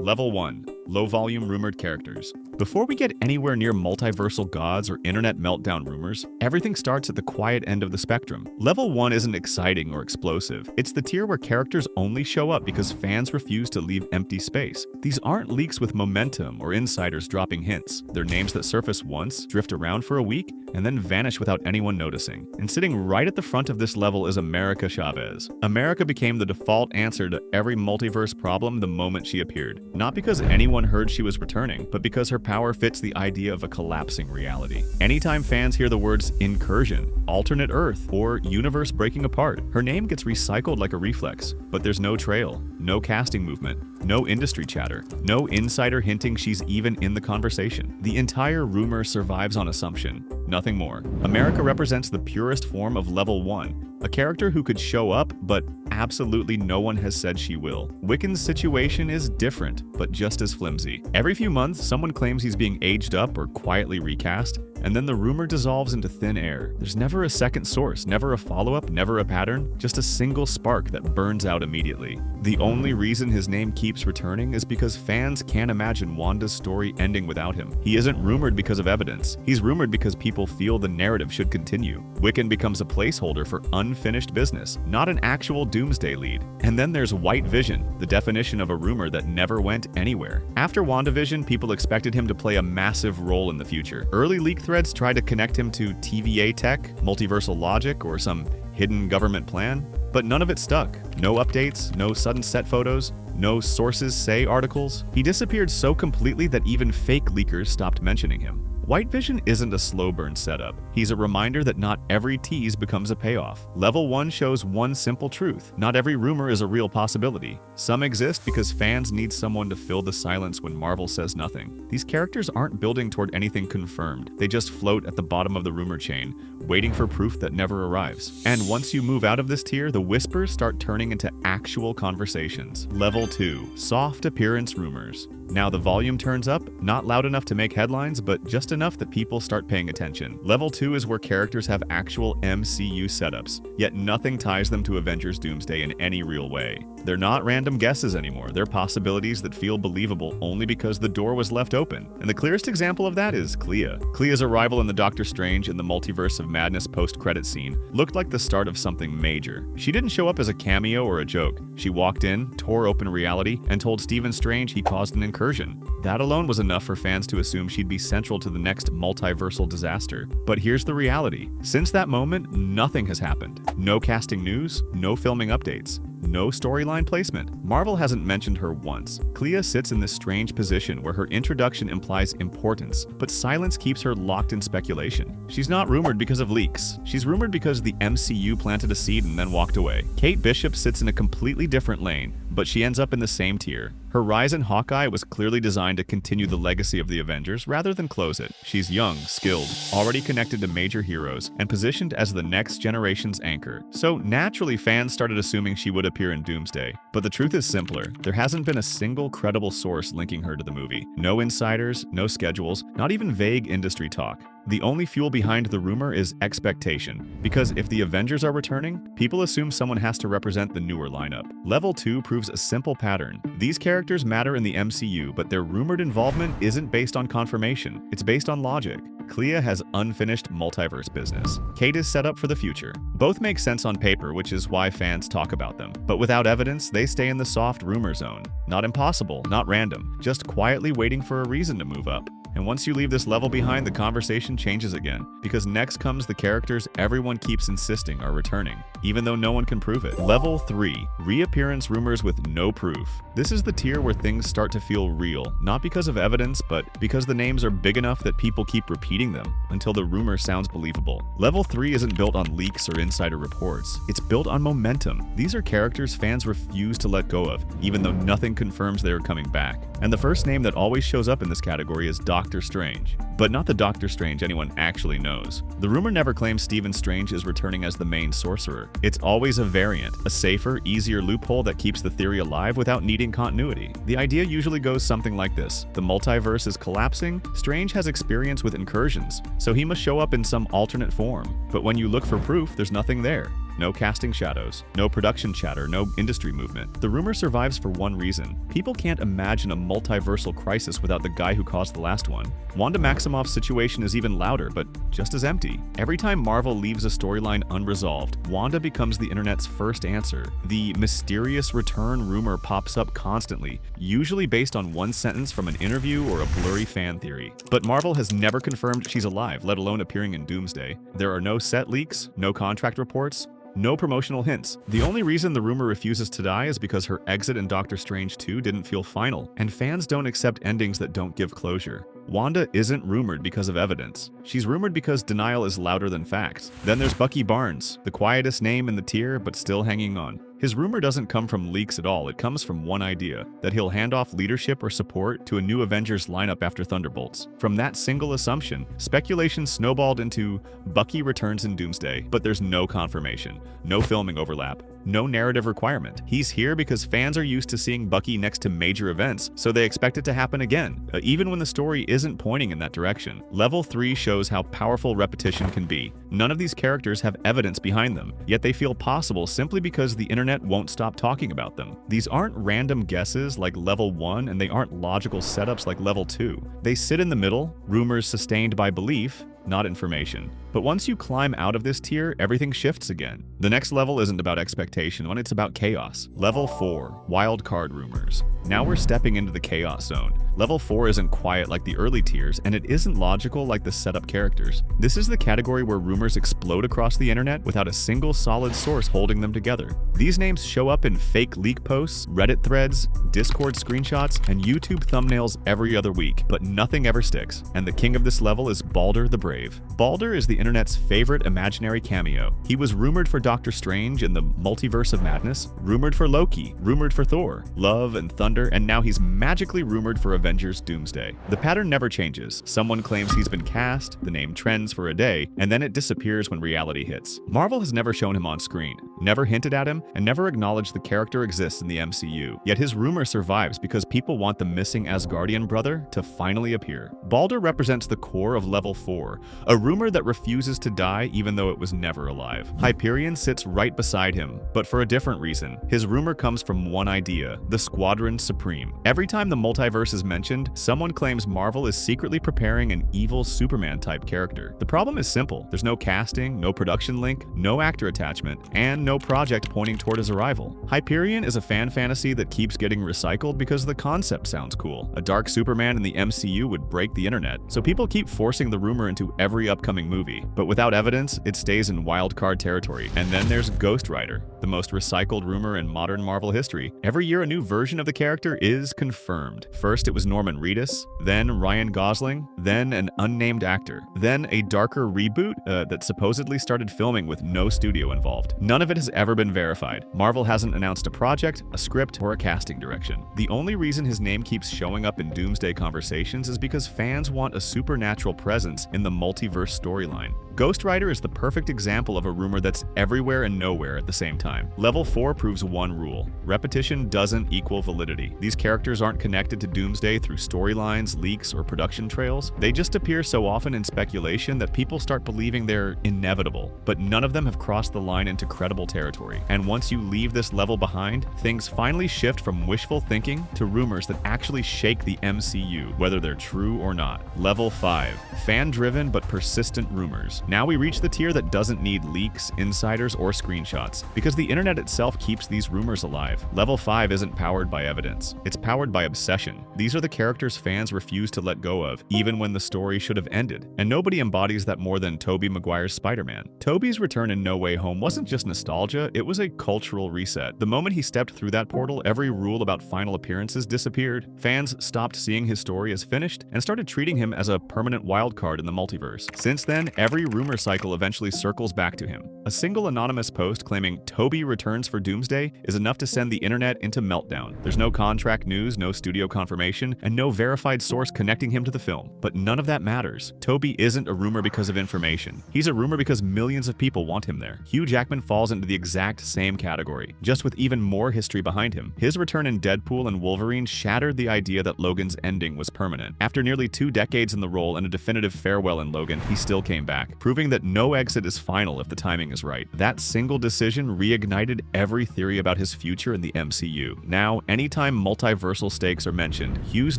Level 1. Low-volume rumored characters. Before we get anywhere near multiversal gods or internet meltdown rumors, everything starts at the quiet end of the spectrum. Level 1 isn't exciting or explosive. It's the tier where characters only show up because fans refuse to leave empty space. These aren't leaks with momentum or insiders dropping hints. They're names that surface once, drift around for a week, and then vanish without anyone noticing. And sitting right at the front of this level is America Chavez. America became the default answer to every multiverse problem the moment she appeared. Not because anyone heard she was returning, but because her power fits the idea of a collapsing reality. Anytime fans hear the words incursion, alternate Earth, or universe breaking apart, her name gets recycled like a reflex. But there's no trail, no casting movement, no industry chatter, no insider hinting she's even in the conversation. The entire rumor survives on assumption, nothing more. America represents the purest form of Level 1, a character who could show up, but absolutely no one has said she will. Wiccan's situation is different, but just as flimsy. Every few months, someone claims he's being aged up or quietly recast, and then the rumor dissolves into thin air. There's never a second source, never a follow-up, never a pattern, just a single spark that burns out immediately. The only reason his name keeps returning is because fans can't imagine Wanda's story ending without him. He isn't rumored because of evidence. He's rumored because people feel the narrative should continue. Wiccan becomes a placeholder for unfinished business, not an actual Doomsday lead. And then there's White Vision, the definition of a rumor that never went anywhere. After WandaVision, people expected him to play a massive role in the future. Early leak threads tried to connect him to TVA tech, multiversal logic, or some hidden government plan, but none of it stuck. No updates, no sudden set photos, no sources say articles. He disappeared so completely that even fake leakers stopped mentioning him. White Vision isn't a slow burn setup. He's a reminder that not every tease becomes a payoff. Level 1 shows one simple truth. Not every rumor is a real possibility. Some exist because fans need someone to fill the silence when Marvel says nothing. These characters aren't building toward anything confirmed. They just float at the bottom of the rumor chain, waiting for proof that never arrives. And once you move out of this tier, the whispers start turning into actual conversations. Level 2. Soft appearance rumors. Now the volume turns up, not loud enough to make headlines, but just enough that people start paying attention. Level 2 is where characters have actual MCU setups, yet nothing ties them to Avengers Doomsday in any real way. They're not random guesses anymore, they're possibilities that feel believable only because the door was left open. And the clearest example of that is Clea. Clea's arrival in the Doctor Strange in the Multiverse of Madness post-credit scene looked like the start of something major. She didn't show up as a cameo or a joke. She walked in, tore open reality, and told Stephen Strange he caused an incursion. That alone was enough for fans to assume she'd be central to the next multiversal disaster. But here's the reality. Since that moment, nothing has happened. No casting news, no filming updates, no storyline placement. Marvel hasn't mentioned her once. Clea sits in this strange position where her introduction implies importance, but silence keeps her locked in speculation. She's not rumored because of leaks. She's rumored because the MCU planted a seed and then walked away. Kate Bishop sits in a completely different lane, but she ends up in the same tier. Her rise in Hawkeye was clearly designed to continue the legacy of the Avengers rather than close it. She's young, skilled, already connected to major heroes, and positioned as the next generation's anchor. So naturally, fans started assuming she would appear in Doomsday. But the truth is simpler. There hasn't been a single credible source linking her to the movie. No insiders, no schedules, not even vague industry talk. The only fuel behind the rumor is expectation, because if the Avengers are returning, people assume someone has to represent the newer lineup. Level 2 proves a simple pattern. These characters matter in the MCU, but their rumored involvement isn't based on confirmation. It's based on logic. Clea has unfinished multiverse business. Kate is set up for the future. Both make sense on paper, which is why fans talk about them. But without evidence, they stay in the soft rumor zone. Not impossible, not random, just quietly waiting for a reason to move up. And once you leave this level behind, the conversation changes again, because next comes the characters everyone keeps insisting are returning, even though no one can prove it. Level 3. Reappearance rumors with no proof. This is the tier where things start to feel real, not because of evidence, but because the names are big enough that people keep repeating them until the rumor sounds believable. Level 3 isn't built on leaks or insider reports. It's built on momentum. These are characters fans refuse to let go of, even though nothing confirms they are coming back. And the first name that always shows up in this category is Doctor Strange. But not the Doctor Strange anyone actually knows. The rumor never claims Stephen Strange is returning as the main sorcerer. It's always a variant, a safer, easier loophole that keeps the theory alive without needing continuity. The idea usually goes something like this. The multiverse is collapsing, Strange has experience with incursions, so he must show up in some alternate form. But when you look for proof, there's nothing there. No casting shadows, no production chatter, no industry movement. The rumor survives for one reason. People can't imagine a multiversal crisis without the guy who caused the last one. Wanda Maximoff's situation is even louder, but just as empty. Every time Marvel leaves a storyline unresolved, Wanda becomes the internet's first answer. The mysterious return rumor pops up constantly, usually based on one sentence from an interview or a blurry fan theory. But Marvel has never confirmed she's alive, let alone appearing in Doomsday. There are no set leaks, no contract reports, no promotional hints. The only reason the rumor refuses to die is because her exit in Doctor Strange 2 didn't feel final, and fans don't accept endings that don't give closure. Wanda isn't rumored because of evidence. She's rumored because denial is louder than facts. Then there's Bucky Barnes, the quietest name in the tier but still hanging on. His rumor doesn't come from leaks at all, it comes from one idea, that he'll hand off leadership or support to a new Avengers lineup after Thunderbolts. From that single assumption, speculation snowballed into Bucky returns in Doomsday, but there's no confirmation, no filming overlap, no narrative requirement. He's here because fans are used to seeing Bucky next to major events, so they expect it to happen again, even when the story isn't pointing in that direction. Level 3 shows how powerful repetition can be. None of these characters have evidence behind them, yet they feel possible simply because the internet won't stop talking about them. These aren't random guesses like Level 1, and they aren't logical setups like Level 2. They sit in the middle, rumors sustained by belief, not information. But once you climb out of this tier, everything shifts again. The next level isn't about expectation, when it's about chaos. Level 4, wildcard rumors. Now we're stepping into the chaos zone. Level 4 isn't quiet like the early tiers, and it isn't logical like the setup characters. This is the category where rumors explode across the internet without a single solid source holding them together. These names show up in fake leak posts, Reddit threads, Discord screenshots, and YouTube thumbnails every other week, but nothing ever sticks. And the king of this level is Balder the Brave. Balder is the internet's favorite imaginary cameo. He was rumored for Doctor Strange in the Multiverse of Madness, rumored for Loki, rumored for Thor, Love and Thunder, and now he's magically rumored for Avengers Doomsday. The pattern never changes. Someone claims he's been cast, the name trends for a day, and then it disappears when reality hits. Marvel has never shown him on screen, never hinted at him, and never acknowledged the character exists in the MCU. Yet his rumor survives because people want the missing Asgardian brother to finally appear. Balder represents the core of Level 4, a rumor that refuses to die even though it was never alive. Hyperion sits right beside him, but for a different reason. His rumor comes from one idea, the Squadron Supreme. Every time the multiverse is mentioned, someone claims Marvel is secretly preparing an evil Superman-type character. The problem is simple. There's no casting, no production link, no actor attachment, and no project pointing toward his arrival. Hyperion is a fan fantasy that keeps getting recycled because the concept sounds cool. A dark Superman in the MCU would break the internet, so people keep forcing the rumor into every upcoming movie. But without evidence, it stays in wildcard territory. And then there's Ghost Rider, the most recycled rumor in modern Marvel history. Every year a new version of the character is confirmed. First it was Norman Reedus, then Ryan Gosling, then an unnamed actor, then a darker reboot that supposedly started filming with no studio involved. None of it has ever been verified. Marvel hasn't announced a project, a script, or a casting direction. The only reason his name keeps showing up in Doomsday conversations is because fans want a supernatural presence in the multiverse storyline. Ghost Rider is the perfect example of a rumor that's everywhere and nowhere at the same time. Level 4 proves one rule: repetition doesn't equal validity. These characters aren't connected to Doomsday through storylines, leaks, or production trails. They just appear so often in speculation that people start believing they're inevitable, but none of them have crossed the line into credible territory. And once you leave this level behind, things finally shift from wishful thinking to rumors that actually shake the MCU, whether they're true or not. Level 5. Fan-driven but persistent rumors. Now we reach the tier that doesn't need leaks, insiders, or screenshots, because the internet itself keeps these rumors alive. Level 5 isn't powered by evidence. It's powered by obsession. These are the characters fans refuse to let go of, even when the story should have ended. And nobody embodies that more than Tobey Maguire's Spider-Man. Tobey's return in No Way Home wasn't just nostalgia, it was a cultural reset. The moment he stepped through that portal, every rule about final appearances disappeared. Fans stopped seeing his story as finished and started treating him as a permanent wildcard in the multiverse. Since then, every rumor cycle eventually circles back to him. A single anonymous post claiming Tobey returns for Doomsday is enough to send the internet into meltdown. There's no contract news, no studio confirmation, and no verified source connecting him to the film. But none of that matters. Tobey isn't a rumor because of information. He's a rumor because millions of people want him there. Hugh Jackman falls into the exact same category, just with even more history behind him. His return in Deadpool and Wolverine shattered the idea that Logan's ending was permanent. After nearly 2 decades in the role and a definitive farewell in Logan, he still came back. back, proving that no exit is final if the timing is right. That single decision reignited every theory about his future in the MCU. Now, anytime multiversal stakes are mentioned, Hugh's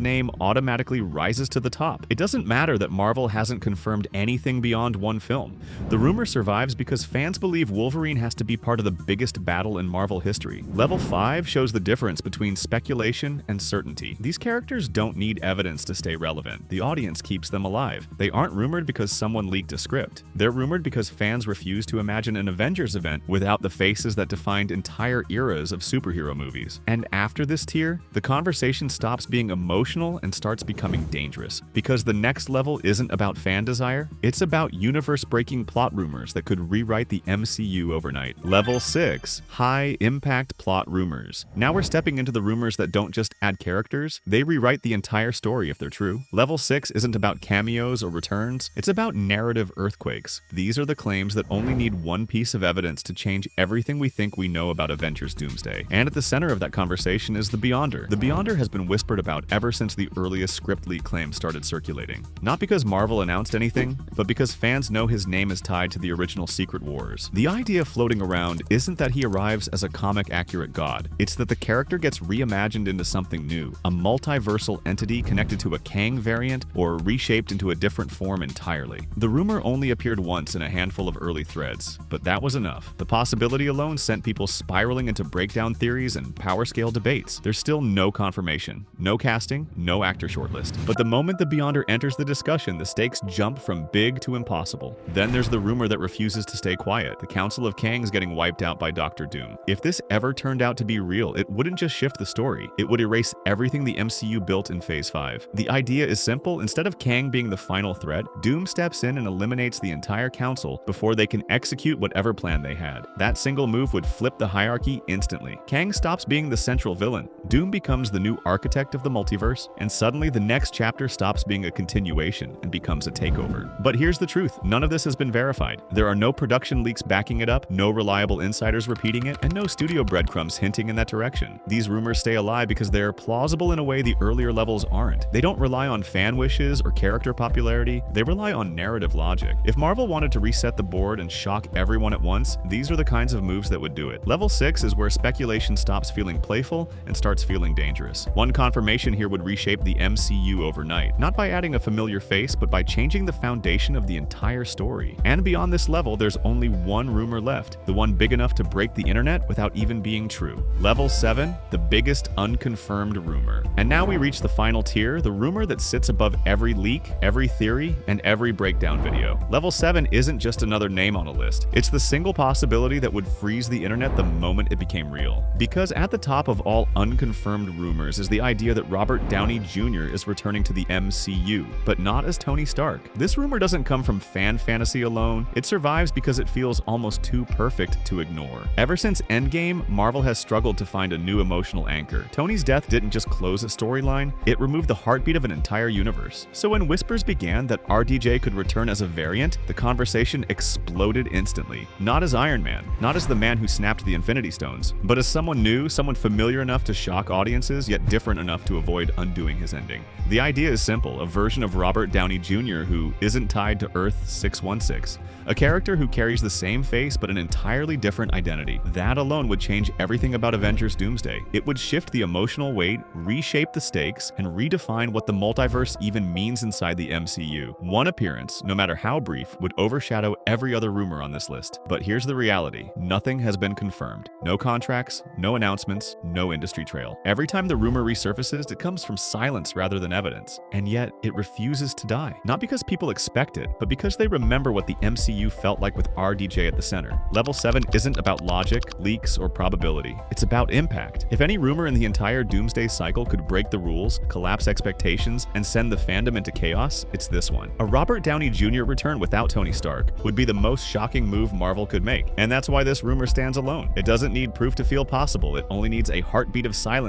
name automatically rises to the top. It doesn't matter that Marvel hasn't confirmed anything beyond one film. The rumor survives because fans believe Wolverine has to be part of the biggest battle in Marvel history. Level 5 shows the difference between speculation and certainty. These characters don't need evidence to stay relevant. The audience keeps them alive. They aren't rumored because someone leaked a script. They're rumored because fans refuse to imagine an Avengers event without the faces that defined entire eras of superhero movies. And after this tier, the conversation stops being emotional and starts becoming dangerous. Because the next level isn't about fan desire, it's about universe-breaking plot rumors that could rewrite the MCU overnight. Level 6. High-impact plot rumors. Now we're stepping into the rumors that don't just add characters, they rewrite the entire story if they're true. Level 6 isn't about cameos or returns, it's about narrative earthquakes. These are the claims that only need one piece of evidence to change everything we think we know about Avengers Doomsday. And at the center of that conversation is the Beyonder. The Beyonder has been whispered about ever since the earliest script leak claims started circulating. Not because Marvel announced anything, but because fans know his name is tied to the original Secret Wars. The idea floating around isn't that he arrives as a comic-accurate god, it's that the character gets reimagined into something new, a multiversal entity connected to a Kang variant or reshaped into a different form entirely. The rumor only appeared once in a handful of early threads, but that was enough. The possibility alone sent people spiraling into breakdown theories and power scale debates. There's still no confirmation, no casting, no actor shortlist. But the moment the Beyonder enters the discussion, the stakes jump from big to impossible. Then there's the rumor that refuses to stay quiet, the Council of Kangs getting wiped out by Doctor Doom. If this ever turned out to be real, it wouldn't just shift the story, it would erase everything the MCU built in Phase 5. The idea is simple: instead of Kang being the final threat, Doom steps in and eliminates the entire council before they can execute whatever plan they had. That single move would flip the hierarchy instantly. Kang stops being the central villain, Doom becomes the new architect of the multiverse, and suddenly the next chapter stops being a continuation and becomes a takeover. But here's the truth, none of this has been verified. There are no production leaks backing it up, no reliable insiders repeating it, and no studio breadcrumbs hinting in that direction. These rumors stay alive because they're plausible in a way the earlier levels aren't. They don't rely on fan wishes or character popularity, they rely on narrative logic. If Marvel wanted to reset the board and shock everyone at once, these are the kinds of moves that would do it. Level 6 is where speculation stops feeling playful and starts feeling dangerous. One confirmation here would reshape the MCU overnight, not by adding a familiar face, but by changing the foundation of the entire story. And beyond this level, there's only one rumor left, the one big enough to break the internet without even being true. Level 7, the biggest unconfirmed rumor. And now we reach the final tier, the rumor that sits above every leak, every theory, and every breakdown video. Level 7 isn't just another name on a list, it's the single possibility that would freeze the internet the moment it became real. Because at the top of all unconfirmed rumors is the idea that Robert Downey Jr. is returning to the MCU, but not as Tony Stark. This rumor doesn't come from fan fantasy alone, it survives because it feels almost too perfect to ignore. Ever since Endgame, Marvel has struggled to find a new emotional anchor. Tony's death didn't just close a storyline, it removed the heartbeat of an entire universe. So when whispers began that RDJ could return as a variant, the conversation exploded instantly. Not as Iron Man, not as the man who snapped the Infinity Stones, but as someone new, someone familiar enough to shock audiences, yet different enough to avoid undoing his ending. The idea is simple, a version of Robert Downey Jr. who isn't tied to Earth 616. A character who carries the same face but an entirely different identity. That alone would change everything about Avengers Doomsday. It would shift the emotional weight, reshape the stakes, and redefine what the multiverse even means inside the MCU. One appearance, no matter how brief, would overshadow every other rumor on this list. But here's the reality. Nothing has been confirmed. No contracts, no announcements, no industry trail. Every time the rumor resurfaces, it comes from silence rather than evidence. And yet, it refuses to die. Not because people expect it, but because they remember what the MCU felt like with RDJ at the center. Level 7 isn't about logic, leaks, or probability. It's about impact. If any rumor in the entire Doomsday cycle could break the rules, collapse expectations, and send the fandom into chaos, it's this one. A Robert Downey Jr. return without Tony Stark would be the most shocking move Marvel could make. And that's why this rumor stands alone. It doesn't need proof to feel possible, it only needs a heartbeat of silence